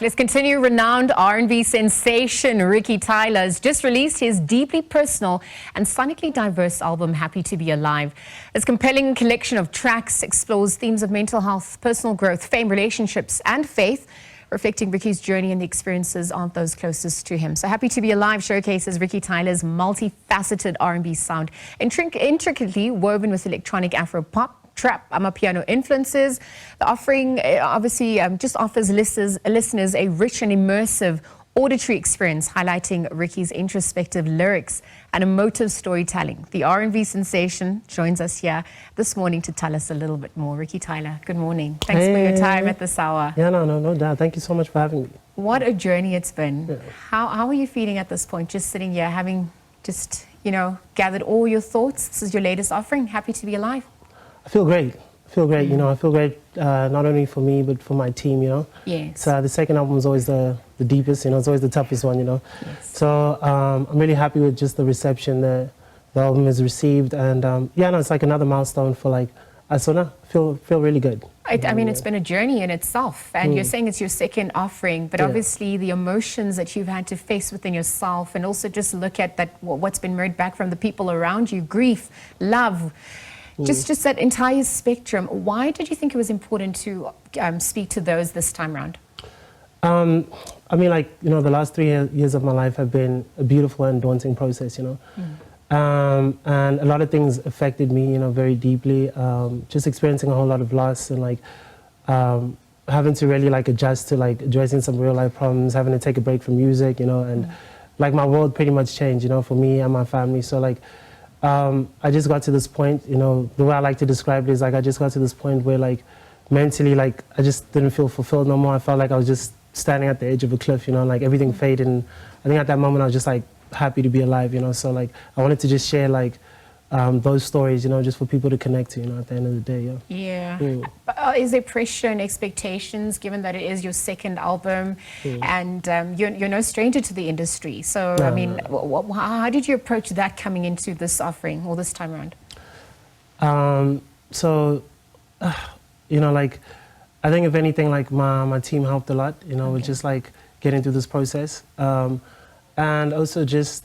let's continue. Renowned R&B sensation Ricky Tyler has just released his deeply personal and sonically diverse album, Happy to Be Alive. This compelling collection of tracks explores themes of mental health, personal growth, fame, relationships, and faith, reflecting Ricky's journey and the experiences of those closest to him. So Happy to Be Alive showcases Ricky Tyler's multifaceted R&B sound, intricately woven with electronic afro-pop, trap, amapiano influences. The offering obviously just offers listeners a rich and immersive auditory experience, highlighting Ricky's introspective lyrics and emotive storytelling. The R&B sensation joins us here this morning to tell us a little bit more. Ricky Tyler, good morning. Thanks for your time at this hour. Yeah, no doubt. Thank you so much for having me. What a journey it's been. Yeah. How are you feeling at this point, just sitting here, having just, gathered all your thoughts? This is your latest offering, Happy to Be Alive. I feel great. I feel great, I feel great not only for me, but for my team, Yes. So the second album is always the deepest, it's always the toughest one, Yes. So I'm really happy with just the reception that the album has received. And it's like another milestone for I feel really good. I mean, it's been a journey in itself, and you're saying it's your second offering, but obviously the emotions that you've had to face within yourself, and also just look at what's been mirrored back from the people around you, grief, love, just that entire spectrum. Why did you think it was important to speak to those this time around? I mean, the last 3 years of my life have been a beautiful and daunting process, and a lot of things affected me, very deeply. Just experiencing a whole lot of loss and having to really adjust to addressing some real life problems, having to take a break from music, and my world pretty much changed, for me and my family. So I just got to this point, the way I like to describe it is I just got to this point where mentally I just didn't feel fulfilled no more. I felt like I was just standing at the edge of a cliff, everything faded, and I think at that moment I was just happy to be alive, so I wanted to just share those stories, just for people to connect to, at the end of the day. Yeah. But, is there pressure and expectations, given that it is your second album, and you're no stranger to the industry? So, I mean, how did you approach that coming into this offering or this time around? I think if anything, my team helped a lot, with just getting through this process, and also just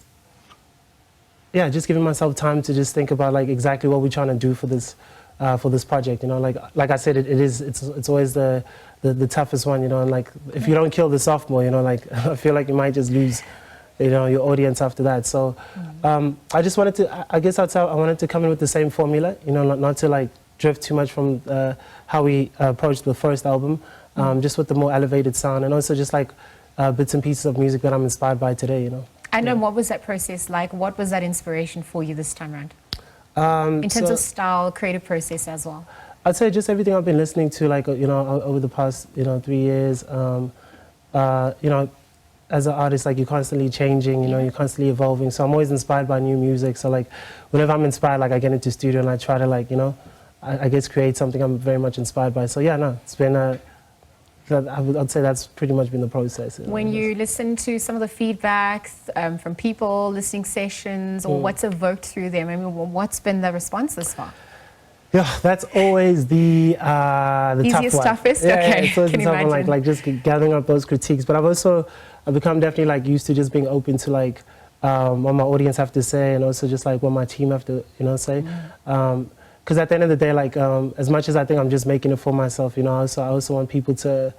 giving myself time to just think about exactly what we're trying to do for this project. Like I said, it's always the toughest one. And if you don't kill the sophomore, I feel like you might just lose, your audience after that. So I just wanted to, I guess I'd say I wanted to come in with the same formula. Not to drift too much from how we approached the first album, just with the more elevated sound, and also just bits and pieces of music that I'm inspired by today. And what was that process like? What was that inspiration for you this time around? In terms of style, creative process as well? I'd say just everything I've been listening to, over the past, 3 years. As an artist, you're constantly changing, you're constantly evolving. So I'm always inspired by new music. So whenever I'm inspired, I get into the studio and I try to I guess create something I'm very much inspired by. So it's been I'd say that's pretty much been the process. When you listen to some of the feedback from people, listening sessions, or what's evoked through them, I mean, what's been the response this far? Yeah, that's always the easiest, toughest. Okay, it's always the tough one, just gathering up those critiques. But I've become definitely used to just being open to what my audience have to say, and also just what my team have to say. Because at the end of the day, as much as I think I'm just making it for myself, I also want people to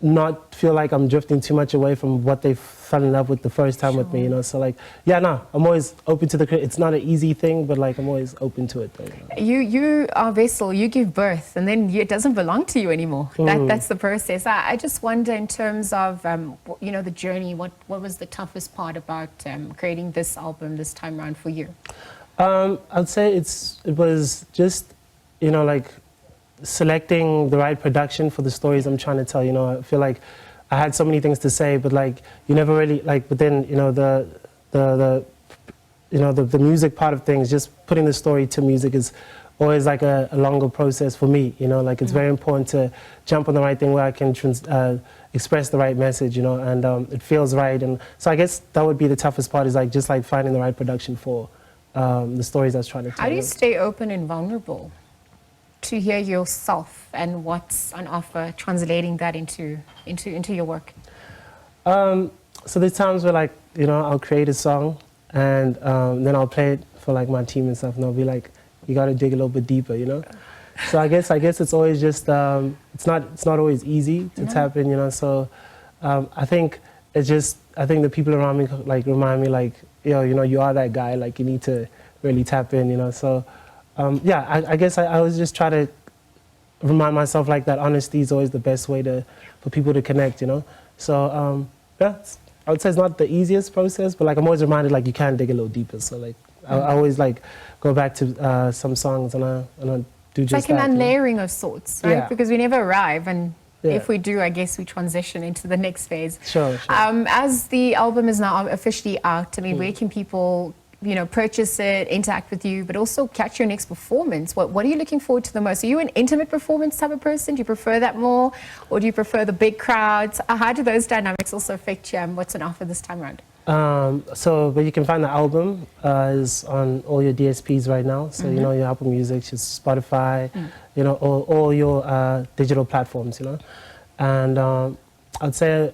not feel like I'm drifting too much away from what they fell in love with the first time with me, So I'm always open to it's not an easy thing, but I'm always open to it. Though, You are a vessel, you give birth, and then it doesn't belong to you anymore. That's the process. I just wonder, in terms of, the journey, what was the toughest part about creating this album this time around for you? I'd say it was just, selecting the right production for the stories I'm trying to tell. I feel like I had so many things to say, but you never really but then the music part of things, just putting the story to music is always a longer process for me. It's very important to jump on the right thing where I can express the right message, and it feels right. And so I guess that would be the toughest part, is just finding the right production for the stories I was trying to tell. How do you stay open and vulnerable? to hear yourself and what's on offer, translating that into your work? So there's times where, like, you know, I'll create a song and then I'll play it for like my team and stuff, and they'll be like, you got to dig a little bit deeper, you know. So I guess it's always just it's not always easy to tap in, you know. So I think the people around me like remind me, like, yo, you know, you are that guy, like you need to really tap in, you know. So yeah, I guess I always just try to remind myself like that honesty is always the best way for people to connect, you know. So yeah, I would say it's not the easiest process, but like I'm always reminded like you can dig a little deeper. So like I always like go back to some songs and I do just like that. An unlayering of sorts, right? Yeah. Because we never arrive, and Yeah. if we do, I guess we transition into the next phase. Sure. As the album is now officially out, I mean, where can people, you know, purchase it, interact with you, but also catch your next performance? What are you looking forward to the most? Are you an intimate performance type of person? Do you prefer that more, or do you prefer the big crowds? How do those dynamics also affect you, and what's on offer this time around? But you can find the album is on all your DSPs right now. So you know, your Apple Music, just Spotify, you know, all your digital platforms, you know. And I'd say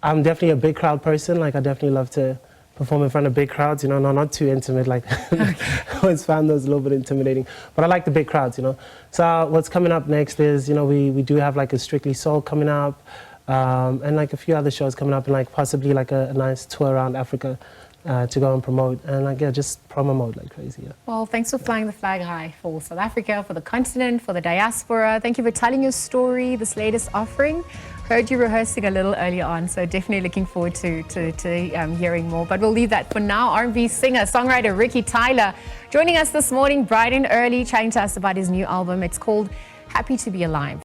I'm definitely a big crowd person. Like I definitely love to perform in front of big crowds, you know, not too intimate. Like I always found those a little bit intimidating, but I like the big crowds, you know. So what's coming up next is, you know, we do have like a Strictly Soul coming up. And like a few other shows coming up, and like possibly like a nice tour around Africa to go and promote, and like, yeah, just promo mode like crazy. Yeah. Well, thanks for flying the flag high for South Africa, for the continent, for the diaspora. Thank you for telling your story, this latest offering. Heard you rehearsing a little earlier on, so definitely looking forward to hearing more. But we'll leave that for now. R&B singer, songwriter Ricky Tyler joining us this morning bright and early, chatting to us about his new album. It's called Happy to Be Alive.